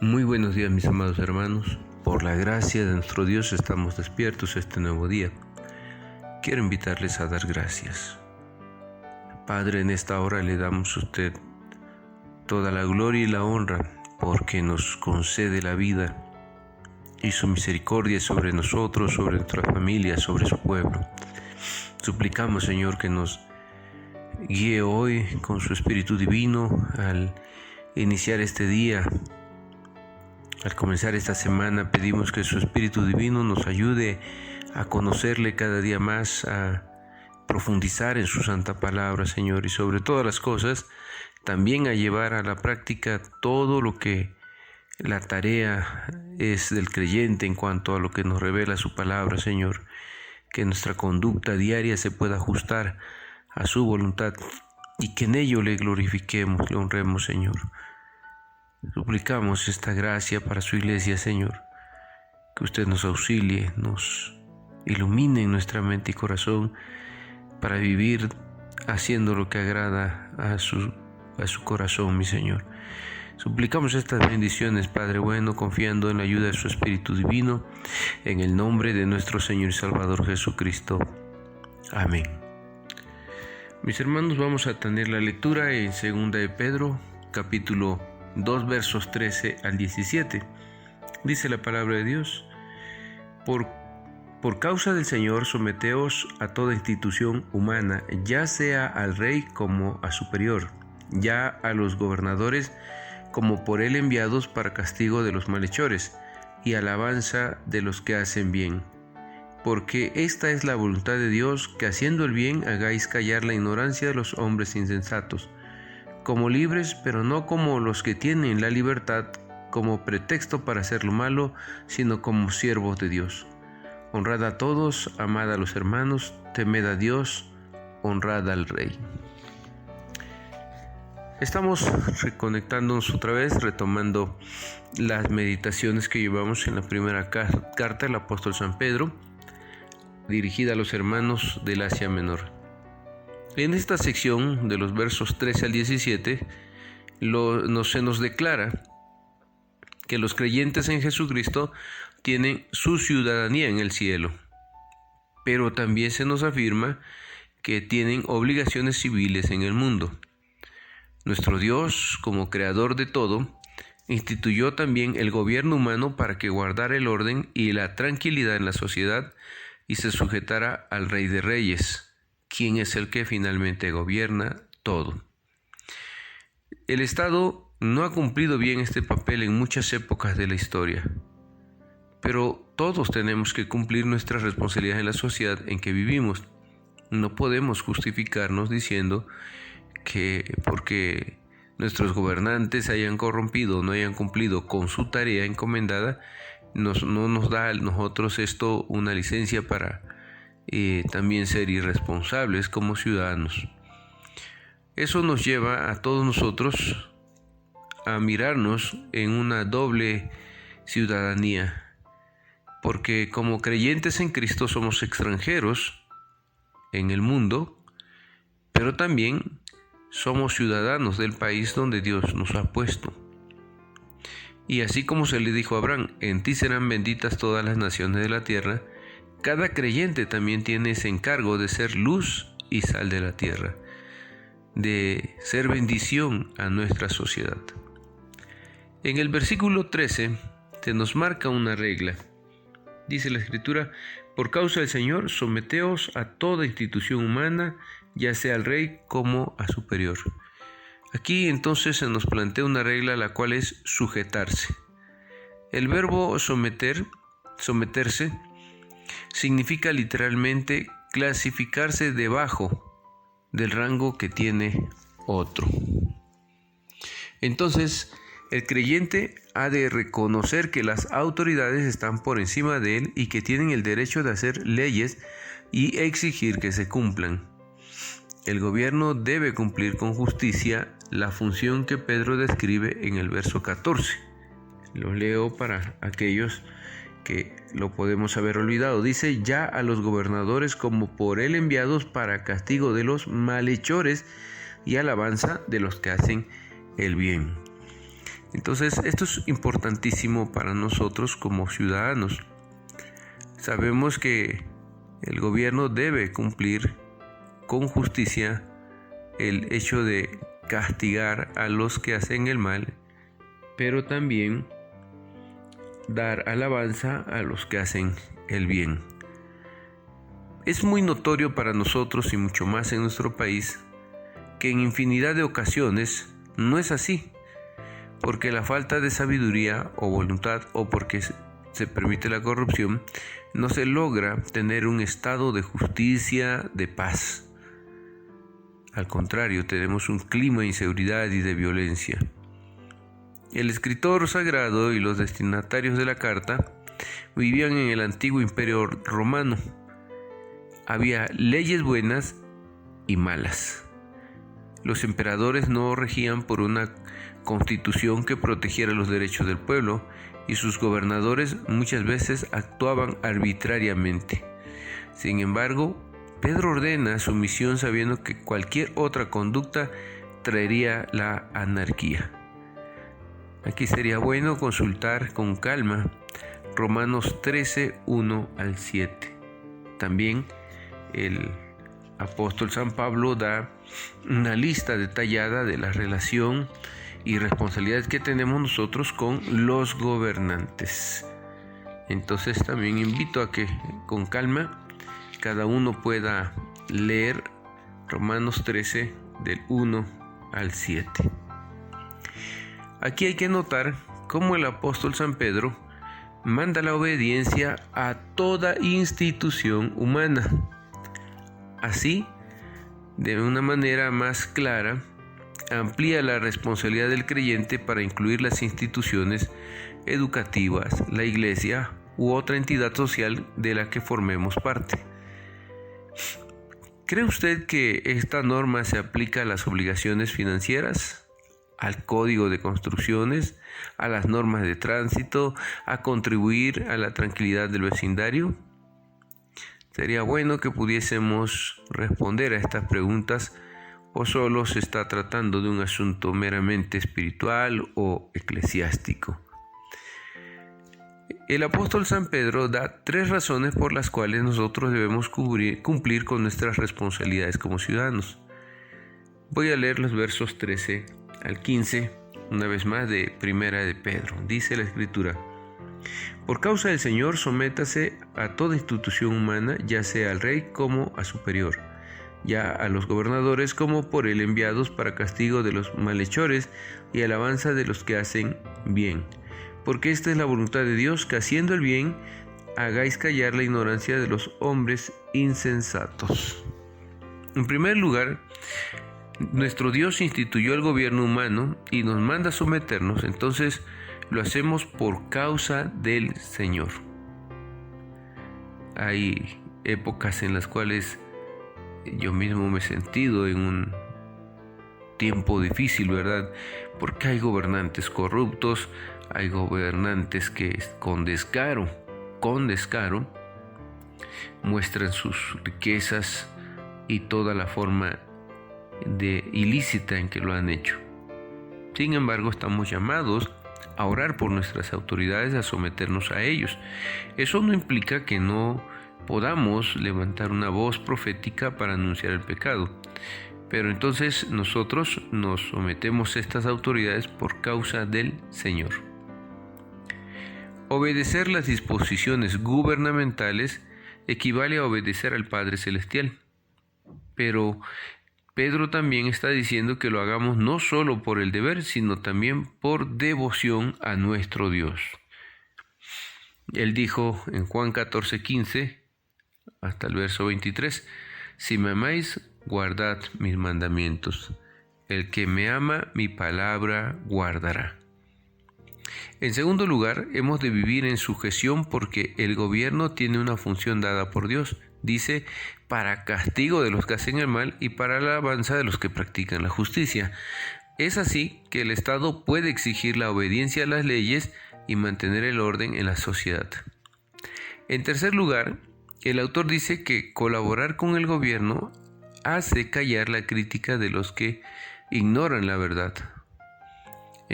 Muy buenos días, mis amados hermanos. Por la gracia de nuestro Dios estamos despiertos este nuevo día. Quiero invitarles a dar gracias. Padre, en esta hora le damos a usted toda la gloria y la honra porque nos concede la vida y su misericordia sobre nosotros, sobre nuestra familia, sobre su pueblo. Suplicamos, Señor, que nos guíe hoy con su Espíritu Divino al iniciar este día. Al comenzar esta semana pedimos que su Espíritu Divino nos ayude a conocerle cada día más, a profundizar en su santa palabra, Señor, y sobre todas las cosas, también a llevar a la práctica todo lo que la tarea es del creyente en cuanto a lo que nos revela su palabra, Señor, que nuestra conducta diaria se pueda ajustar a su voluntad y que en ello le glorifiquemos, le honremos, Señor. Suplicamos esta gracia para su iglesia, Señor, que usted nos auxilie, nos ilumine en nuestra mente y corazón para vivir haciendo lo que agrada a su corazón, mi Señor. Suplicamos estas bendiciones, Padre bueno, confiando en la ayuda de su Espíritu Divino, en el nombre de nuestro Señor y Salvador Jesucristo. Amén. Mis hermanos, vamos a tener la lectura en 2 de Pedro, capítulo 2 versos 13 al 17. Dice la palabra de Dios: Por causa del Señor, someteos a toda institución humana, ya sea al rey como a superior, ya a los gobernadores como por él enviados para castigo de los malhechores y alabanza de los que hacen bien. Porque esta es la voluntad de Dios, que haciendo el bien hagáis callar la ignorancia de los hombres insensatos, como libres, pero no como los que tienen la libertad como pretexto para hacer lo malo, sino como siervos de Dios. Honrad a todos, amad a los hermanos, temed a Dios, honrad al Rey. Estamos reconectándonos otra vez, retomando las meditaciones que llevamos en la primera carta del apóstol San Pedro, dirigida a los hermanos del Asia Menor. En esta sección de los versos 13 al 17 se nos declara que los creyentes en Jesucristo tienen su ciudadanía en el cielo, pero también se nos afirma que tienen obligaciones civiles en el mundo. Nuestro Dios, como creador de todo, instituyó también el gobierno humano para que guardara el orden y la tranquilidad en la sociedad y se sujetara al Rey de Reyes, quien es el que finalmente gobierna todo. El Estado no ha cumplido bien este papel en muchas épocas de la historia, pero todos tenemos que cumplir nuestras responsabilidades en la sociedad en que vivimos. No podemos justificarnos diciendo que porque nuestros gobernantes hayan corrompido o no hayan cumplido con su tarea encomendada, no nos da a nosotros esto una licencia para también ser irresponsables como ciudadanos. Eso nos lleva a todos nosotros a mirarnos en una doble ciudadanía, porque como creyentes en Cristo somos extranjeros en el mundo, pero también somos ciudadanos del país donde Dios nos ha puesto. Y así como se le dijo a Abraham, en ti serán benditas todas las naciones de la tierra, cada creyente también tiene ese encargo de ser luz y sal de la tierra, de ser bendición a nuestra sociedad. En el versículo 13 se nos marca una regla. Dice la Escritura: por causa del Señor, someteos a toda institución humana, ya sea al rey como a superior. Aquí entonces se nos plantea una regla, la cual es sujetarse. El verbo someterse significa literalmente clasificarse debajo del rango que tiene otro. Entonces, el creyente ha de reconocer que las autoridades están por encima de él y que tienen el derecho de hacer leyes y exigir que se cumplan. El gobierno debe cumplir con justicia la función que Pedro describe en el verso 14. Lo leo para aquellos que lo podemos haber olvidado. Dice: ya a los gobernadores como por él enviados para castigo de los malhechores y alabanza de los que hacen el bien. Entonces, esto es importantísimo para nosotros como ciudadanos. Sabemos que el gobierno debe cumplir con justicia el hecho de castigar a los que hacen el mal, pero también dar alabanza a los que hacen el bien. Es muy notorio para nosotros y mucho más en nuestro país que en infinidad de ocasiones no es así, porque la falta de sabiduría o voluntad o porque se permite la corrupción, no se logra tener un estado de justicia, de paz. Al contrario, tenemos un clima de inseguridad y de violencia. El escritor sagrado y los destinatarios de la carta vivían en el antiguo imperio romano. Había leyes buenas y malas. Los emperadores no regían por una constitución que protegiera los derechos del pueblo y sus gobernadores muchas veces actuaban arbitrariamente. Sin embargo, Pedro ordena su misión sabiendo que cualquier otra conducta traería la anarquía. Aquí sería bueno consultar con calma Romanos 13, 1 al 7. También el apóstol San Pablo da una lista detallada de la relación y responsabilidades que tenemos nosotros con los gobernantes. Entonces también invito a que con calma cada uno pueda leer Romanos 13 del 1 al 7. Aquí hay que notar cómo el apóstol San Pedro manda la obediencia a toda institución humana. Así, de una manera más clara, amplía la responsabilidad del creyente para incluir las instituciones educativas, la iglesia u otra entidad social de la que formemos parte. ¿Cree usted que esta norma se aplica a las obligaciones financieras, al código de construcciones, a las normas de tránsito, a contribuir a la tranquilidad del vecindario? Sería bueno que pudiésemos responder a estas preguntas, o solo se está tratando de un asunto meramente espiritual o eclesiástico. El apóstol San Pedro da 3 razones por las cuales nosotros debemos cumplir con nuestras responsabilidades como ciudadanos. Voy a leer los versos 13 al 15, una vez más de Primera de Pedro. Dice la Escritura: por causa del Señor, sométase a toda institución humana, ya sea al rey como a superior, ya a los gobernadores como por él enviados para castigo de los malhechores y alabanza de los que hacen bien. Porque esta es la voluntad de Dios, que haciendo el bien, hagáis callar la ignorancia de los hombres insensatos. En primer lugar, nuestro Dios instituyó el gobierno humano y nos manda someternos, entonces lo hacemos por causa del Señor. Hay épocas en las cuales yo mismo me he sentido en un tiempo difícil, ¿verdad? Porque hay gobernantes corruptos, hay gobernantes que con descaro muestran sus riquezas y toda la forma ilícita en que lo han hecho. Sin embargo, estamos llamados a orar por nuestras autoridades, a someternos a ellos. Eso no implica que no podamos levantar una voz profética para anunciar el pecado, pero entonces nosotros nos sometemos a estas autoridades por causa del Señor. Obedecer las disposiciones gubernamentales equivale a obedecer al Padre Celestial, pero Pedro también está diciendo que lo hagamos no solo por el deber, sino también por devoción a nuestro Dios. Él dijo en Juan 14:15 hasta el verso 23: si me amáis, guardad mis mandamientos. El que me ama, mi palabra guardará. En segundo lugar, hemos de vivir en sujeción porque el gobierno tiene una función dada por Dios. Dice, para castigo de los que hacen el mal y para la alabanza de los que practican la justicia. Es así que el Estado puede exigir la obediencia a las leyes y mantener el orden en la sociedad. En tercer lugar, el autor dice que colaborar con el gobierno hace callar la crítica de los que ignoran la verdad.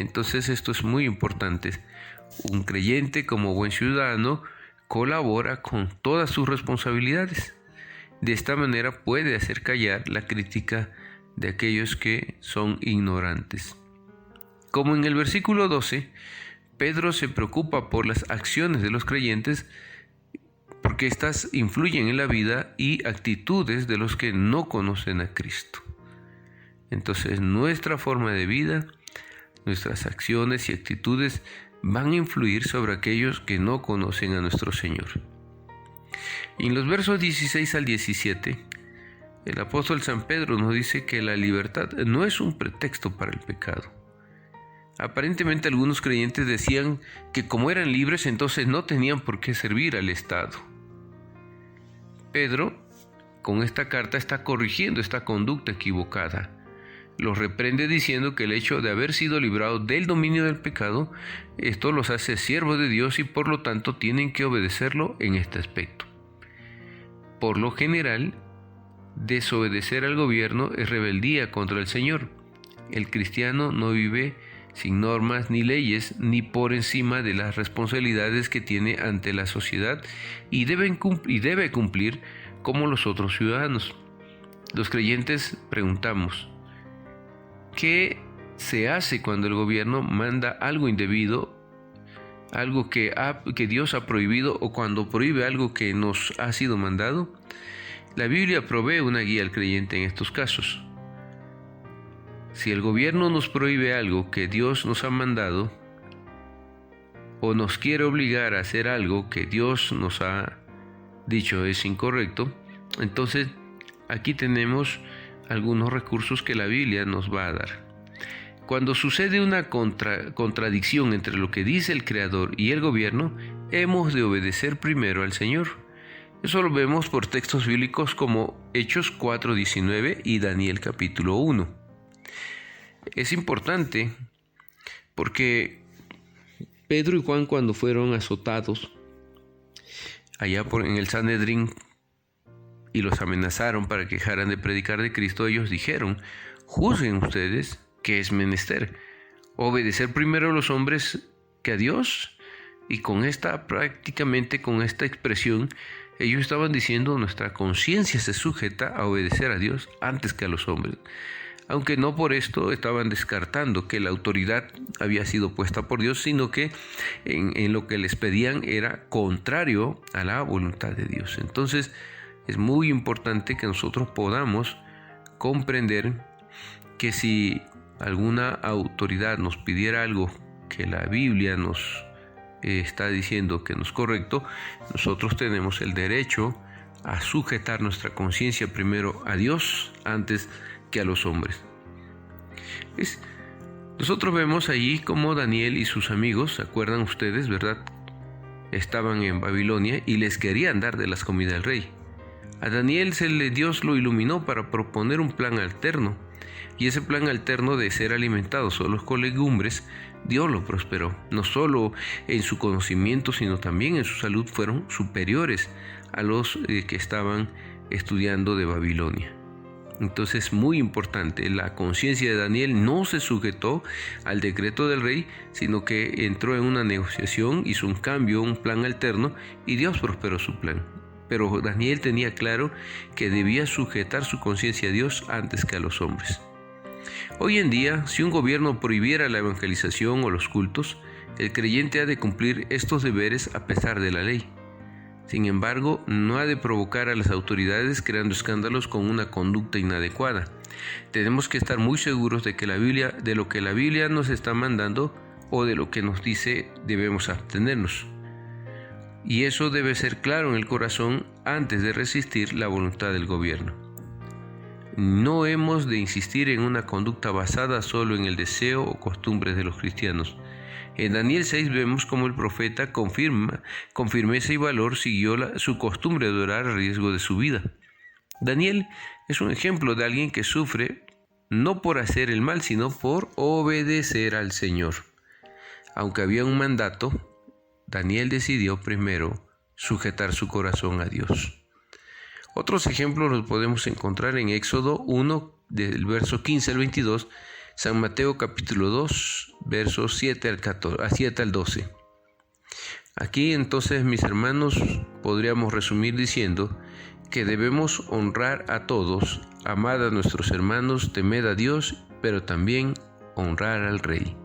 Entonces esto es muy importante. Un creyente, como buen ciudadano, colabora con todas sus responsabilidades. De esta manera puede hacer callar la crítica de aquellos que son ignorantes. Como en el versículo 12, Pedro se preocupa por las acciones de los creyentes porque éstas influyen en la vida y actitudes de los que no conocen a Cristo. Entonces nuestra forma de vida, nuestras acciones y actitudes van a influir sobre aquellos que no conocen a nuestro Señor. Y en los versos 16 al 17, el apóstol San Pedro nos dice que la libertad no es un pretexto para el pecado. Aparentemente algunos creyentes decían que como eran libres, entonces no tenían por qué servir al Estado. Pedro, con esta carta, está corrigiendo esta conducta equivocada. Los reprende diciendo que el hecho de haber sido librados del dominio del pecado, esto los hace siervos de Dios y por lo tanto tienen que obedecerlo en este aspecto. Por lo general, desobedecer al gobierno es rebeldía contra el Señor. El cristiano no vive sin normas ni leyes, ni por encima de las responsabilidades que tiene ante la sociedad y debe cumplir como los otros ciudadanos. Los creyentes preguntamos, ¿qué se hace cuando el gobierno manda algo indebido, algo que Dios ha prohibido, o cuando prohíbe algo que nos ha sido mandado? La Biblia provee una guía al creyente en estos casos. Si el gobierno nos prohíbe algo que Dios nos ha mandado, o nos quiere obligar a hacer algo que Dios nos ha dicho es incorrecto, entonces aquí tenemos algunos recursos que la Biblia nos va a dar. Cuando sucede una contradicción entre lo que dice el Creador y el gobierno, hemos de obedecer primero al Señor. Eso lo vemos por textos bíblicos como Hechos 4:19 y Daniel capítulo 1. Es importante porque Pedro y Juan, cuando fueron azotados allá en el Sanedrín y los amenazaron para que dejaran de predicar de Cristo, ellos dijeron: juzguen ustedes qué es menester, obedecer primero a los hombres que a Dios. Y prácticamente con esta expresión, ellos estaban diciendo: nuestra conciencia se sujeta a obedecer a Dios antes que a los hombres. Aunque no por esto estaban descartando que la autoridad había sido puesta por Dios, sino que en lo que les pedían era contrario a la voluntad de Dios. Entonces es muy importante que nosotros podamos comprender que si alguna autoridad nos pidiera algo que la Biblia nos está diciendo que no es correcto, nosotros tenemos el derecho a sujetar nuestra conciencia primero a Dios antes que a los hombres. Nosotros vemos allí cómo Daniel y sus amigos, ¿se acuerdan ustedes, verdad? Estaban en Babilonia y les querían dar de las comidas del rey. A Daniel Dios lo iluminó para proponer un plan alterno, y ese plan alterno de ser alimentados solo con legumbres, Dios lo prosperó. No solo en su conocimiento, sino también en su salud fueron superiores a los que estaban estudiando de Babilonia. Entonces, muy importante, la conciencia de Daniel no se sujetó al decreto del rey, sino que entró en una negociación, hizo un cambio, un plan alterno, y Dios prosperó su plan. Pero Daniel tenía claro que debía sujetar su conciencia a Dios antes que a los hombres. Hoy en día, si un gobierno prohibiera la evangelización o los cultos, el creyente ha de cumplir estos deberes a pesar de la ley. Sin embargo, no ha de provocar a las autoridades creando escándalos con una conducta inadecuada. Tenemos que estar muy seguros de lo que la Biblia nos está mandando o de lo que nos dice debemos abstenernos. Y eso debe ser claro en el corazón antes de resistir la voluntad del gobierno. No hemos de insistir en una conducta basada solo en el deseo o costumbres de los cristianos. En Daniel 6 vemos cómo el profeta con firmeza y valor siguió su costumbre de orar a riesgo de su vida. Daniel es un ejemplo de alguien que sufre no por hacer el mal, sino por obedecer al Señor. Aunque había un mandato, Daniel decidió primero sujetar su corazón a Dios. Otros ejemplos los podemos encontrar en Éxodo 1, del verso 15 al 22, San Mateo capítulo 2, versos 7 al 12. Aquí entonces, mis hermanos, podríamos resumir diciendo que debemos honrar a todos, amar a nuestros hermanos, temer a Dios, pero también honrar al Rey.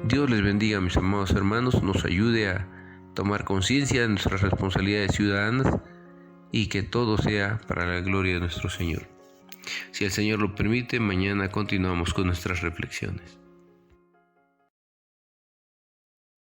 Dios les bendiga, mis amados hermanos, nos ayude a tomar conciencia de nuestras responsabilidades ciudadanas y que todo sea para la gloria de nuestro Señor. Si el Señor lo permite, mañana continuamos con nuestras reflexiones.